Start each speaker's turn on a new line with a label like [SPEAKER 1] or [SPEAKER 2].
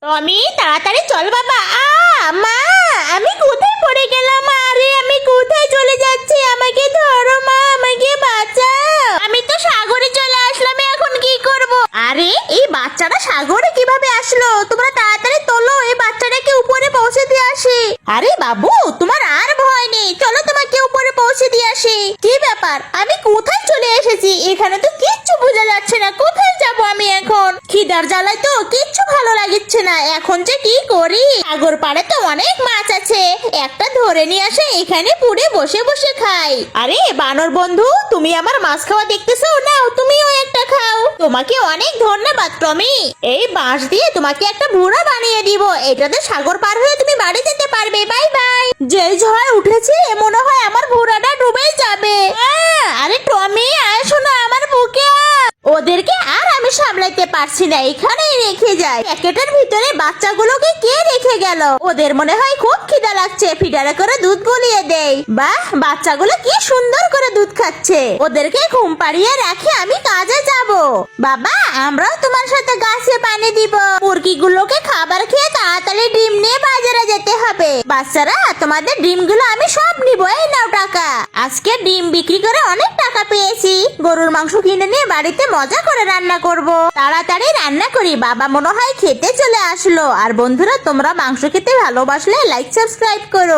[SPEAKER 1] টমি তাড়াতাড়ি চল বাবা। মা, আমি কোথায় পড়ে গেলাম? আরে আমি কোথায় চলে যাচ্ছি? আমাকে ধরো মা, আমাকে বাঁচাও। আমি তো সাগরে চলে আসলাম, এখন কি করব? আরে এই বাচ্চাটা সাগরে কিভাবে আসলো? তোমরা তাড়াতাড়ি তোলো, এই বাচ্চাটাকে উপরে পৌঁছে দিয়ে আসি। আরে বাবু, তোমার আর ভয় নেই, চলো তোমাকে উপরে পৌঁছে দিয়ে আসি। কি ব্যাপার, আমি কোথায় চলে এসেছি? এখানে তো কিচ্ছু বোঝা যাচ্ছে না, কোথায় যাব আমি এখন? খিদার জ্বালায় তো কিচ্ছু ভালো লাগছে না, এখন যে কি করি? সাগর পাড়ে তো অনেক মাছ আছে, একটা ধরে নিয়ে আসে এখানে পুড়ে বসে বসে খাই। আরে বানর বন্ধু, তুমি আমার মাছ খাওয়া দেখতেছো? নাও তুমিও একটা খাও। তোমাকে অনেক ধন্যবাদ টমি। এই বাঁশ দিয়ে তোমাকে একটা ভুড়া বানিয়ে দিব, এটাতে সাগর পার হয়ে তুমি বাড়ি যেতে পারবে। Bye bye. যেই ঝড় উঠেছে মনে হয় আমার ভুড়াটা ডুবে যাবে। আরে টমি, আয় শোনো আমার বুকে আয়। ওদেরকে আর আমি সামলাইতে পারছি না, এখানেই রেখে যাই। প্যাকেটের ভিতরে বাচ্চাগুলোকে কে রেখে গেল? ওদের মনে হয় খুব খিদা লাগছে, ফিডারে করে দুধ গলিয়ে দেই। বাহ, বাচ্চাগুলো কি সুন্দর করে দুধ খাচ্ছে। ওদেরকে ঘুম পাড়িয়ে রাখি, আমি কাজে যাব। বাবা, আমরাও তোমার সাথে গাছে পানি দিব। মুরগিগুলোকে খাবার খেয়ে তাড়াতাড়ি ডিম নিয়ে বাজারে যেতে হবে। বাচ্চারা, তোমাদের ডিমগুলো আমি সব নিব, এই নাও টাকা। আজকে ডিম বিক্রি করে অনেক টাকা পেয়েছি, গরুর মাংস কিনে নিয়ে বাড়িতে মজা করে রান্না করব। তাড়াতাড়ি রান্না করি, বাবা মনে হয় খেতে চলে আসলো। আর বন্ধুরা, তোমরা মাংস খেতে ভালোবাসলে লাইক সাবস্ক্রাইব করো।